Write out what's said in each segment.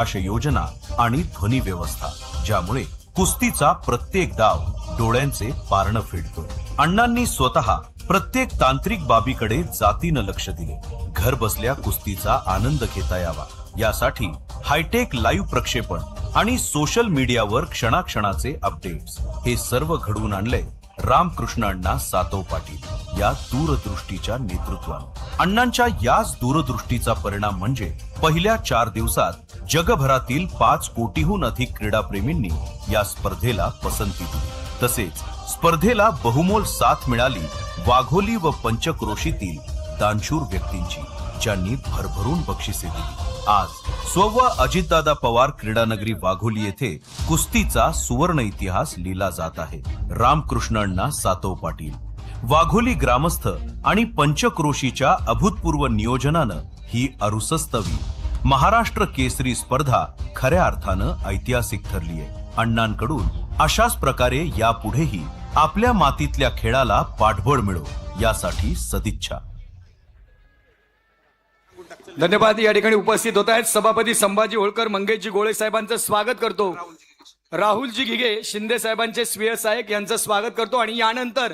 अशा योजना आणि ध्वनी व्यवस्था, ज्यामुळे कुस्तीचा प्रत्येक डाव डोळ्यांचे पारणं फेडतो। अण्णांनी स्वतः प्रत्येक तांत्रिक बाबीकडे जातीनं लक्ष दिले। घर बसल्या कुस्तीचा आनंद घेता यावा यासाठी हायटेक लाईव्ह प्रक्षेपण आणि सोशल मीडियावर क्षणाक्षणाचे अपडेट्स हे सर्व घडवून आणले रामकृष्ण अण्णा सातव पाटील या दूरदृष्टीच्या नेतृत्वाने। अण्णांच्या याच दूरदृष्टीचा परिणाम म्हणजे पहिल्या 4 दिवसात जगभरातील 5 कोटीहून अधिक क्रीडाप्रेमींनी या स्पर्धेला पसंती दिली। तसेच स्पर्धेला बहुमोल साथ मिळाली वाघोली व पंचक्रोशीतील दानशूर व्यक्तींची, ज्यांनी भरभरून बक्षिसे दिली। आज स्वव्वा अजितदादा पवार क्रीडानगरी वाघोली येथे कुस्तीचा सुवर्ण इतिहास लिहिला जात आहे। रामकृष्ण अण्णा सातव पाटील, वाघोली ग्रामस्थ आणि पंचक्रोशीच्या अभूतपूर्व नियोजनानं ही अरुसस्तवी महाराष्ट्र केसरी स्पर्धा खऱ्या अर्थानं ऐतिहासिक ठरली आहे। अण्णांकडून अशाच प्रकारे यापुढेही आपल्या मातीतल्या खेळाला पाठबळ मिळो यासाठी सदिच्छा। धन्यवाद। या ठिकाणी उपस्थित होत आहेत सभापती संभाजी होळकर मंगेशजी गोळे साहेबांचं स्वागत करतो। राहुलजी घिगे शिंदे साहेबांचे स्वीय सहाय्यक यांचं स्वागत करतो आणि यानंतर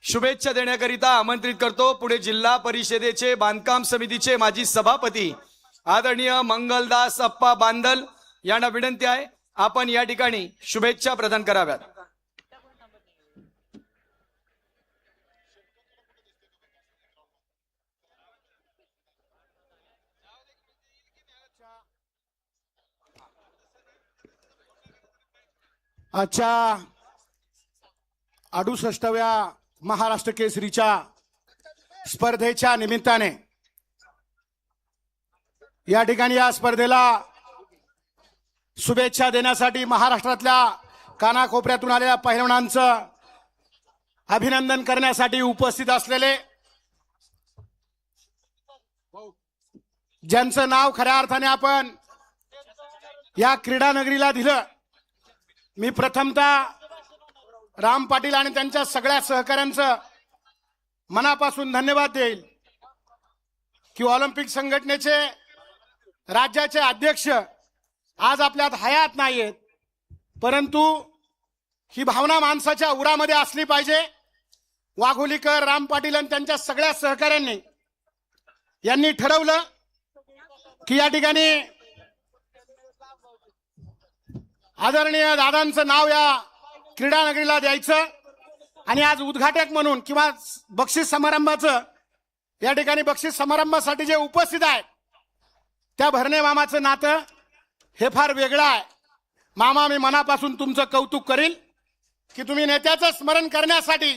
शुभेच्छा देण्याकरिता आमंत्रित करतो पुढे जिल्हा परिषदेचे बांधकाम समितीचे माजी सभापती आदरणीय मंगलदास अप्पा बांदल यांना विनंती आहे आपण या ठिकाणी शुभेच्छा प्रदान कराव्यात। आजच्या 68व्या महाराष्ट्र केसरीच्या स्पर्धेच्या निमित्ताने या ठिकाणी या स्पर्धेला शुभेच्छा देण्यासाठी महाराष्ट्रातल्या कानाकोपऱ्यातून आलेल्या पहिलवानांचं अभिनंदन करण्यासाठी उपस्थित असलेले, ज्यांचं नाव खऱ्या अर्थाने आपण या क्रीडा नगरीला दिलं, मी प्रथमतः राम पाटील आणि त्यांच्या सगळ्या सहकाऱ्यांचं मनापासून धन्यवाद देईल की ऑलिम्पिक संघटनेचे राज्याचे अध्यक्ष आज आपल्यात हयात नाहीयेत, परंतु ही भावना माणसाच्या उरामध्ये असली पाहिजे। वाघोलीकर, राम पाटील आणि त्यांच्या सगळ्या सहकाऱ्यांनी यांनी ठरवलं की या ठिकाणी आदरणीय दादांचं नाव या क्रीडा नगरीला द्यायचं आणि आज उद्घाटक म्हणून किंवा बक्षीस समारंभाचं या ठिकाणी बक्षीस समारंभासाठी जे उपस्थित आहेत त्या भरणे मामाचं नातं हे फार वेगळं आहे। मामा, मी मनापासून तुमचं कौतुक करील की तुम्ही नेत्याचं स्मरण करण्यासाठी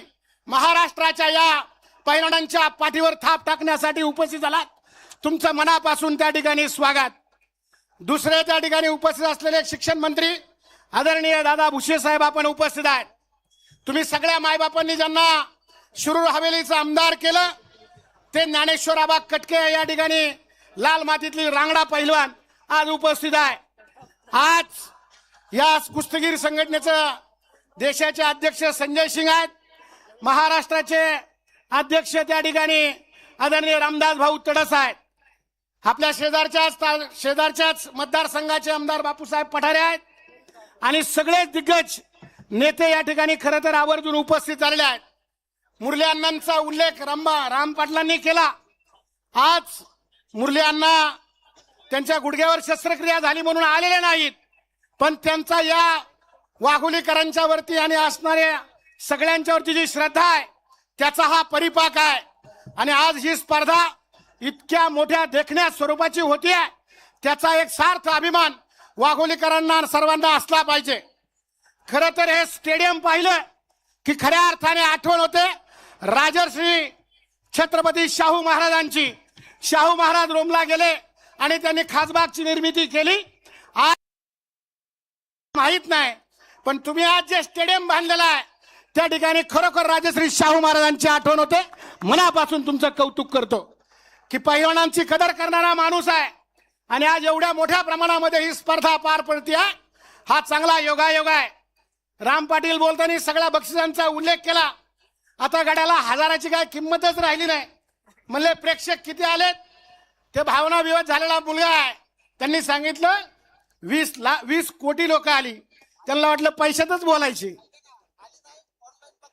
महाराष्ट्राच्या या पैलवानांच्या पाठीवर थाप टाकण्यासाठी उपस्थित झालात। तुमचं मनापासून त्या ठिकाणी स्वागत। दुसरे त्या ठिकाणी उपस्थित असलेले शिक्षण मंत्री आदरणीय दादा भुसे साहेब आपण उपस्थित आहेत। तुम्ही सगळ्या मायबापांनी ज्यांना शिरूर हवेलीचं आमदार केलं ते ज्ञानेश्वराबा कटके या ठिकाणी लाल मातीतली रांगडा पैलवान आज उपस्थित आहे। आज या कुस्तीगीर संघटनेचं देशाचे अध्यक्ष संजय सिंग आहेत, महाराष्ट्राचे अध्यक्ष त्या ठिकाणी आदरणीय रामदास भाऊ तडस आहेत, आपल्या शेजारच्याच मतदारसंघाचे आमदार बापूसाहेब पठारे आहेत आणि सगळे दिग्गज नेते या ठिकाणी खरं तर आवर्जून उपस्थित झालेले आहेत। मुरली अण्णांचा उल्लेख राम पाटलांनी केला। आज मुरली अण्णा त्यांच्या गुडघ्यावर शस्त्रक्रिया झाली म्हणून आलेले नाहीत, पण त्यांचा या वाघोलीकरांच्या वरती आणि असणाऱ्या सगळ्यांच्यावरती जी श्रद्धा आहे त्याचा हा परिपाक आहे आणि आज ही स्पर्धा इतक्या मोठ्या देखण्या स्वरूपाची होती आहे त्याचा एक सार्थ अभिमान वाघोलीकरांना सर्वांना असला पाहिजे। खरं तर हे स्टेडियम पाहिलं की खऱ्या अर्थाने आठवण होते राजर्षी छत्रपती शाहू महाराजांची। शाहू महाराज रोमला गेले आणि त्यांनी खासबागची निर्मिती केली। आज माहित नाही, पण तुम्ही आज जे स्टेडियम बांधलेलं आहे त्या ठिकाणी खरोखर राजश्री शाहू महाराजांची आठवण होते। मनापासून तुमचं कौतुक करतो की पैलवानांची कदर करणारा माणूस आहे आणि आज एवढ्या मोठ्या प्रमाणामध्ये ही स्पर्धा पार पडते आहे, हा चांगला योगायोग आहे। राम पाटील बोलताना सगळ्या बक्षिसांचा उल्लेख केला, आता गड्याला हजाराची काय किंमतच राहिली नाही। म्हणले प्रेक्षक किती आलेत, ते भावना विवश झालेला मुलगा आहे त्यांनी सांगितलं 20 कोटी लोक आली, त्यांना वाटलं पैशातच बोलायचे.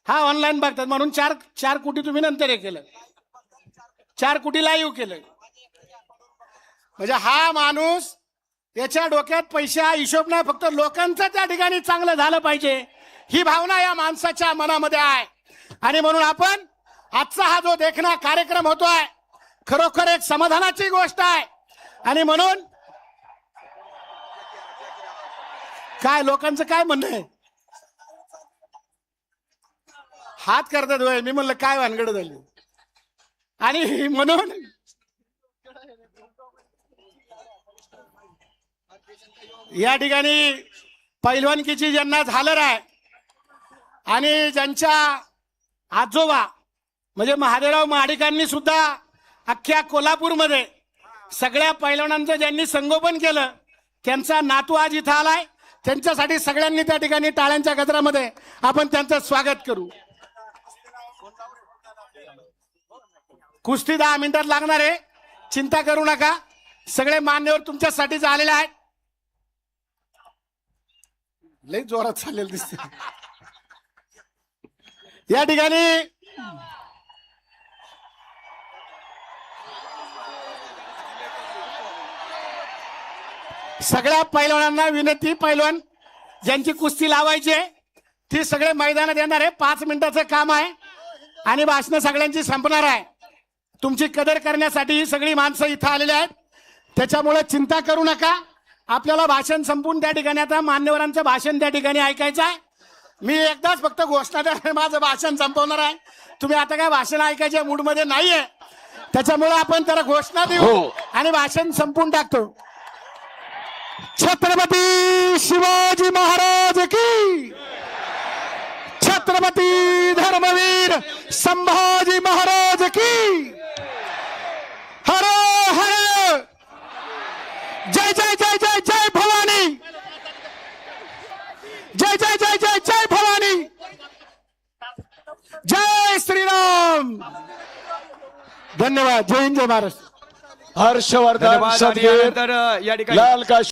हा ऑनलाईन बघतात म्हणून 4 कोटी तुम्ही नंतर हे केलं, 4 कोटी लाईव्ह केलं. म्हणजे हा माणूस, याच्या डोक्यात पैसा हिशोब नाही, फक्त लोकांचं त्या ठिकाणी चांगलं झालं पाहिजे ही भावना या माणसाच्या मनामध्ये आहे. आणि म्हणून आपण आजचा हा जो देखणा कार्यक्रम होतोय खरोखर एक समाधानाची गोष्ट आहे. आणि म्हणून काय लोकांचं काय म्हणणं आहे, हात करतात होय. मी म्हणलं काय भानगड झाली. आणि म्हणून या ठिकाणी पैलवानकीची ज्यांना झालर आहे आणि ज्यांच्या आजोबा म्हणजे महादेवराव महाडिकांनी सुद्धा अख्ख्या कोल्हापूरमध्ये सगळ्या पैलवानांचं ज्यांनी संगोपन केलं, त्यांचा नातू आज इथं आलाय. त्यांच्यासाठी सगळ्यांनी त्या ठिकाणी टाळ्यांच्या गजरामध्ये आपण त्यांचं स्वागत करू. कुस्ती 10 मिनिटात लागणार आहे, चिंता करू नका. सगळे मान्यवर तुमच्यासाठीच आलेले आहेत. लई जोरात चाललेलं दिसत या ठिकाणी. सगळ्या पैलवानांना विनंती, पैलवान ज्यांची कुस्ती लावायची आहे ती सगळे मैदानात येणार आहे. 5 मिनिटाचं काम आहे आणि भाषणं सगळ्यांची संपणार आहे. तुमची कदर करण्यासाठी ही सगळी माणसं इथं आलेली आहेत. त्याच्यामुळे चिंता करू नका. आपल्याला भाषण संपून त्या ठिकाणी आता मान्यवरांचं भाषण त्या ठिकाणी ऐकायचं आहे. मी एकदाच फक्त घोषणा द्या, माझं भाषण संपवणार आहे. तुम्ही आता काय भाषण ऐकायच्या मूडमध्ये नाहीये, त्याच्यामुळे आपण त्याला घोषणा देऊ आणि भाषण संपून टाकतो. छत्रपती शिवाजी महाराज की, छत्रपती धर्मवीर संभाजी महाराज की, हर हर, जय जय जय जय जय भवानी, जय जय जय जय जय भवानी, जय श्रीराम. धन्यवाद. जय हिंद जय महाराष्ट्र. हर्षवर्धन धन्यवाद. आणि सदगीर यानंतर या ठिकाणी लाल काश